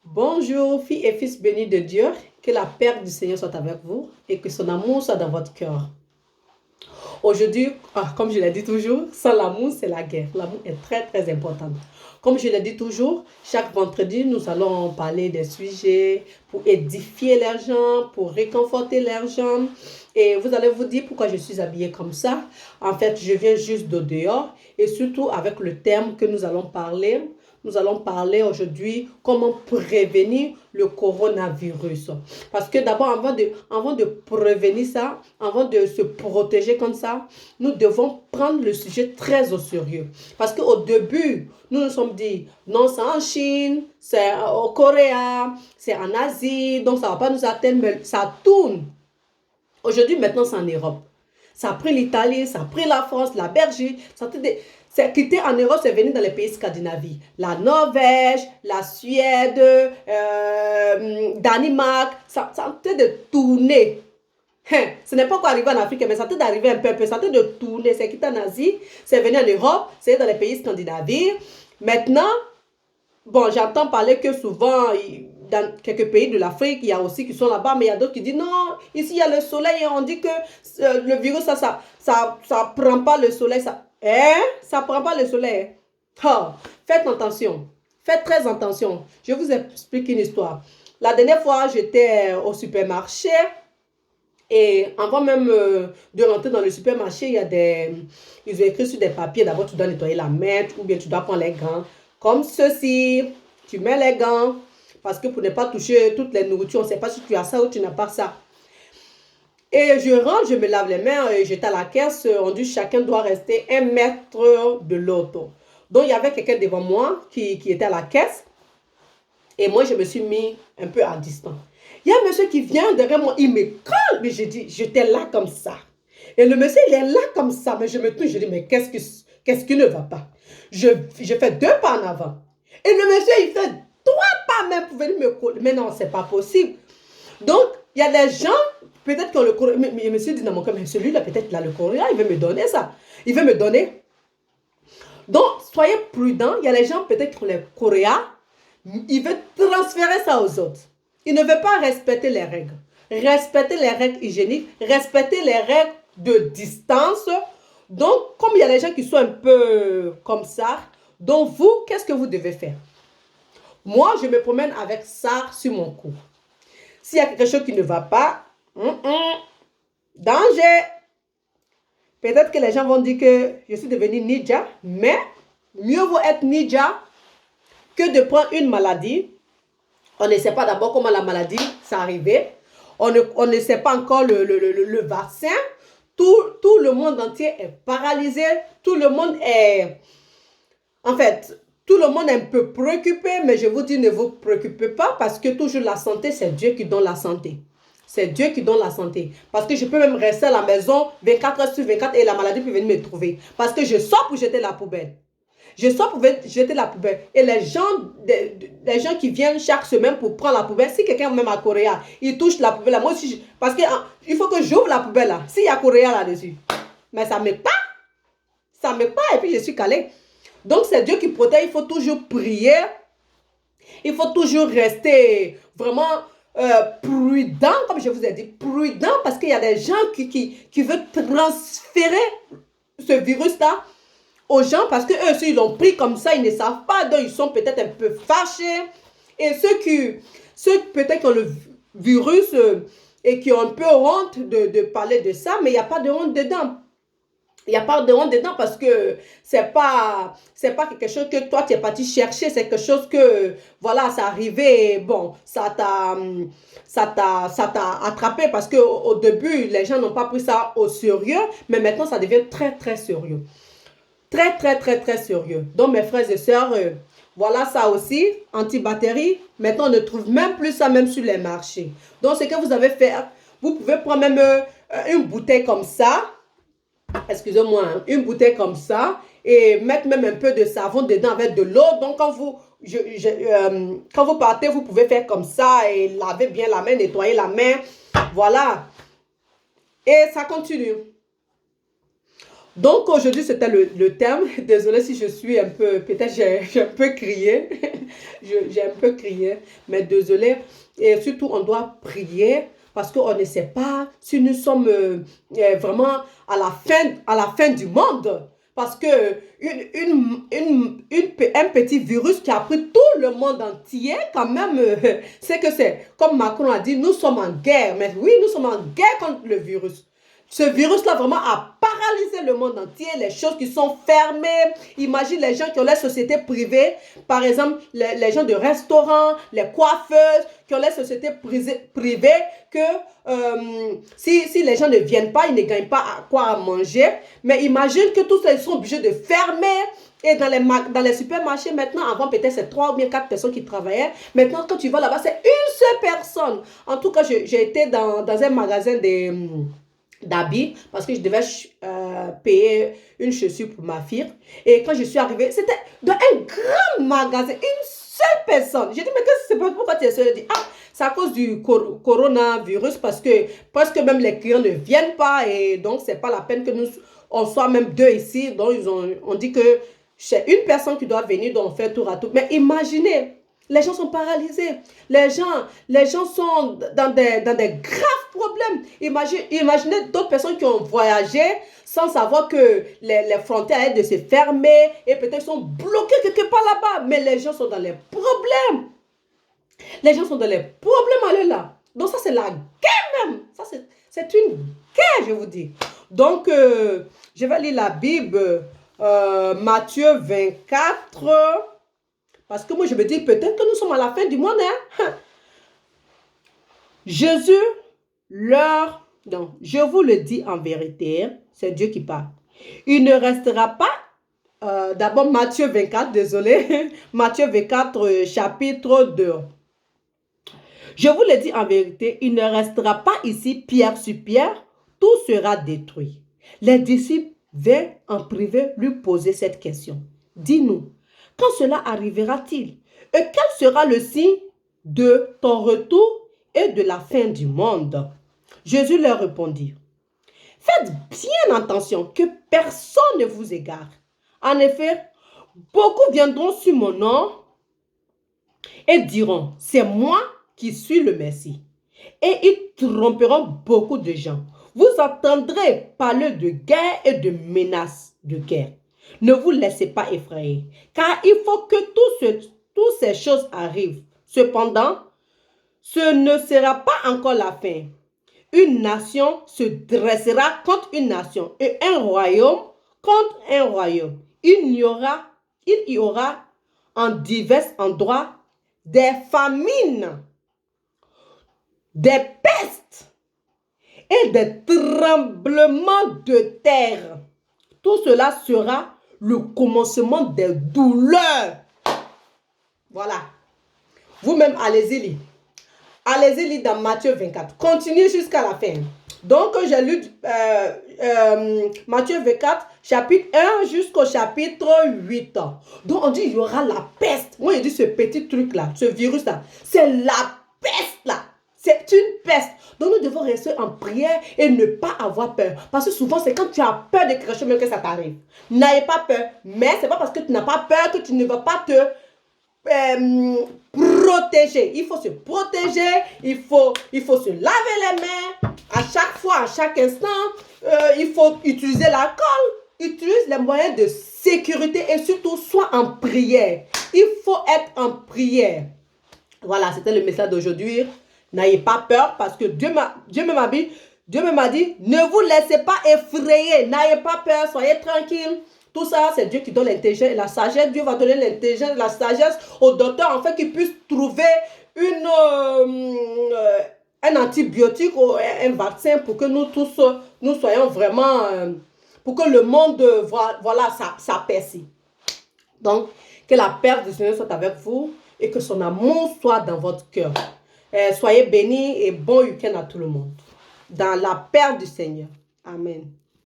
Bonjour, filles et fils bénis de Dieu, que la paix du Seigneur soit avec vous et que son amour soit dans votre cœur. Aujourd'hui, comme je l'ai dit toujours, sans l'amour, c'est la guerre. L'amour est très, très important. Comme je l'ai dit toujours, chaque vendredi, nous allons parler des sujets pour édifier les gens, pour réconforter les gens. Et vous allez vous dire pourquoi je suis habillée comme ça. En fait, je viens juste de dehors et surtout avec le thème que nous allons parler. Nous allons parler aujourd'hui comment prévenir le coronavirus. Parce que d'abord, avant de prévenir ça, avant de se protéger comme ça, nous devons prendre le sujet très au sérieux. Parce qu'au début, nous nous sommes dit, non, c'est en Chine, c'est au Corée, c'est en Asie, donc ça ne va pas nous atteindre, mais ça tourne. Aujourd'hui, maintenant, c'est en Europe. Ça a pris l'Italie, ça a pris la France, la Belgique, c'est quitté en Europe, c'est venu dans les pays scandinaves. La Norvège, la Suède, Danemark, ça a en train de tourner. Ce n'est pas encore arrivé en Afrique, mais ça a d'arriver un peu, ça a de tourner. C'est quitté en Asie, c'est venu en Europe, c'est dans les pays scandinaves. Maintenant, bon, j'entends parler que souvent, dans quelques pays de l'Afrique, il y a aussi qui sont là-bas, mais il y a d'autres qui disent non, ici il y a le soleil et on dit que le virus, ça prend pas le soleil. Ça prend pas le soleil. Oh, faites attention. Faites très attention. Je vous explique une histoire. La dernière fois, j'étais au supermarché et avant même de rentrer dans le supermarché, ils ont écrit sur des papiers, d'abord tu dois nettoyer la main ou bien tu dois prendre les gants. Comme ceci, tu mets les gants parce que pour ne pas toucher toutes les nourritures, on ne sait pas si tu as ça ou tu n'as pas ça. Et je rentre, je me lave les mains et j'étais à la caisse. On dit chacun doit rester 1 mètre de l'autre. Donc il y avait quelqu'un devant moi qui était à la caisse et moi je me suis mis un peu à distance. Il y a un monsieur qui vient derrière moi, il me colle, mais j'ai dit, j'étais là comme ça. Et le monsieur, il est là comme ça, mais je me touche, je dis, mais qu'est-ce qui ne va pas? Je fais 2 pas en avant. Et le monsieur, il fait 3 pas même pour venir me coller. Mais non, c'est pas possible. Donc, il y a des gens, peut-être que le courrier, mais je me suis dit, non, mais celui-là, peut-être là, le courrier, il veut me donner ça. Il veut me donner. Donc, soyez prudents. Il y a des gens, peut-être que les coréens, ils veulent transférer ça aux autres. Ils ne veulent pas respecter les règles. Respecter les règles hygiéniques, respecter les règles de distance. Donc, comme il y a des gens qui sont un peu comme ça, donc vous, qu'est-ce que vous devez faire? Moi, je me promène avec ça sur mon cou. S'il y a quelque chose qui ne va pas, danger. Peut-être que les gens vont dire que je suis devenue ninja, mais mieux vaut être ninja que de prendre une maladie. On ne sait pas d'abord comment la maladie s'est arrivée. On ne sait pas encore le vaccin. Tout le monde entier est paralysé. Tout le monde est... En fait, tout le monde est un peu préoccupé, mais je vous dis, ne vous préoccupez pas parce que toujours la santé, c'est Dieu qui donne la santé. C'est Dieu qui donne la santé. Parce que je peux même rester à la maison 24 heures sur 24 et la maladie peut venir me trouver. Parce que je sors pour jeter la poubelle. Je sors pour jeter la poubelle. Et les gens qui viennent chaque semaine pour prendre la poubelle, si quelqu'un même à Corée, il touche la poubelle, moi aussi, parce qu'il faut que j'ouvre la poubelle là, s'il y a Corée là-dessus. Mais ça me pas. Ça me pas et puis je suis calée. Donc c'est Dieu qui protège, il faut toujours prier. Il faut toujours rester vraiment prudent, comme je vous ai dit, prudent parce qu'il y a des gens qui veulent transférer ce virus-là aux gens parce qu'eux aussi, ils l'ont pris comme ça, ils ne savent pas, donc ils sont peut-être un peu fâchés. Et ceux peut-être qui ont le virus et qui ont un peu honte de parler de ça, mais il n'y a pas de honte dedans. Il n'y a pas de honte dedans parce que c'est pas quelque chose que toi tu es parti chercher, c'est quelque chose que voilà, c'est arrivé, bon, ça t'a attrapé parce que au début les gens n'ont pas pris ça au sérieux, mais maintenant ça devient très très sérieux. Très très très très sérieux. Donc mes frères et sœurs, voilà ça aussi, anti-batterie. Maintenant on ne trouve même plus ça même sur les marchés. Donc ce que vous avez fait, vous pouvez prendre même une bouteille comme ça, excusez-moi, hein, une bouteille comme ça et mettre même un peu de savon dedans avec de l'eau. Donc, quand vous partez, vous pouvez faire comme ça et laver bien la main, nettoyer la main. Voilà. Et ça continue. Donc aujourd'hui, c'était le thème. Désolée si je suis un peu, peut-être j'ai un peu crié. J'ai un peu crié, mais désolée. Et surtout, on doit prier parce qu'on ne sait pas si nous sommes vraiment à la fin du monde. Parce que un petit virus qui a pris tout le monde entier, quand même, c'est que c'est, comme Macron a dit, nous sommes en guerre. Mais oui, nous sommes en guerre contre le virus. Ce virus-là vraiment a paralysé le monde entier, les choses qui sont fermées. Imagine les gens qui ont les sociétés privées, par exemple les gens de restaurants, les coiffeuses, qui ont les sociétés privées, que si les gens ne viennent pas, ils ne gagnent pas quoi manger. Mais imagine que tous ils sont obligés de fermer. Et dans les supermarchés, maintenant, avant peut-être c'est 3 ou bien 4 personnes qui travaillaient. Maintenant, quand tu vas là-bas, c'est une seule personne. En tout cas, j'ai été dans un magasin d'habits parce que je devais payer une chaussure pour ma fille. Et quand je suis arrivée, c'était dans un grand magasin, une seule personne. J'ai dit, mais qu'est-ce que c'est, pourquoi tu es seule? Elle dit, ah, c'est à cause du coronavirus parce que presque même les clients ne viennent pas et donc c'est pas la peine que on soit même deux ici. Donc on dit que c'est une personne qui doit venir, donc on fait tour à tour. Mais imaginez, les gens sont paralysés. Les gens sont dans des graves problèmes. Imaginez d'autres personnes qui ont voyagé sans savoir que les frontières allaient de se fermer et peut-être sont bloqués quelque part là-bas. Mais les gens sont dans les problèmes. Les gens sont dans les problèmes allez là. Donc ça, c'est la guerre même. Ça, c'est une guerre, je vous dis. Donc, je vais lire la Bible, Matthieu 24. Parce que moi, je me dis, peut-être que nous sommes à la fin du monde. Hein? Jésus non, je vous le dis en vérité, c'est Dieu qui parle. Il ne restera pas, d'abord Matthieu 24, désolé, Matthieu 24, chapitre 2. Je vous le dis en vérité, il ne restera pas ici pierre sur pierre, tout sera détruit. Les disciples vinrent en privé lui poser cette question. Dis-nous, quand cela arrivera-t-il? Et quel sera le signe de ton retour et de la fin du monde? Jésus leur répondit, faites bien attention que personne ne vous égare. En effet, beaucoup viendront sur mon nom et diront, c'est moi qui suis le Messie. Et ils tromperont beaucoup de gens. Vous entendrez parler de guerre et de menaces de guerre. Ne vous laissez pas effrayer, car il faut que toutes ces choses arrivent. Cependant, ce ne sera pas encore la fin. Une nation se dressera contre une nation et un royaume contre un royaume. Il y aura en divers endroits des famines, des pestes et des tremblements de terre. Tout cela sera le commencement des douleurs. Voilà. Vous-même, allez-y lire. Allez-y lire dans Matthieu 24. Continuez jusqu'à la fin. Donc, j'ai lu Matthieu 24, chapitre 1 jusqu'au chapitre 8. Donc, on dit il y aura la peste. Moi, je dis ce petit truc-là, ce virus-là, c'est la peste là. C'est une peste. Donc, nous devons rester en prière et ne pas avoir peur. Parce que souvent, c'est quand tu as peur de quelque chose même que ça t'arrive. N'ayez pas peur. Mais ce n'est pas parce que tu n'as pas peur que tu ne vas pas te protéger. Il faut se protéger. Il faut se laver les mains. À chaque fois, à chaque instant, il faut utiliser l'alcool. Utilise les moyens de sécurité et surtout, sois en prière. Il faut être en prière. Voilà, c'était le message d'aujourd'hui. N'ayez pas peur parce que Dieu m'a dit, ne vous laissez pas effrayer. N'ayez pas peur, soyez tranquille. Tout ça, c'est Dieu qui donne l'intelligence et la sagesse. Dieu va donner l'intelligence et la sagesse aux docteurs afin qu'ils puissent trouver un antibiotique ou un vaccin pour que nous tous, nous soyons vraiment, pour que le monde, voilà, ça perce. Donc, que la paix du Seigneur soit avec vous et que son amour soit dans votre cœur. Soyez bénis et bon week-end à tout le monde. Dans la paix du Seigneur. Amen.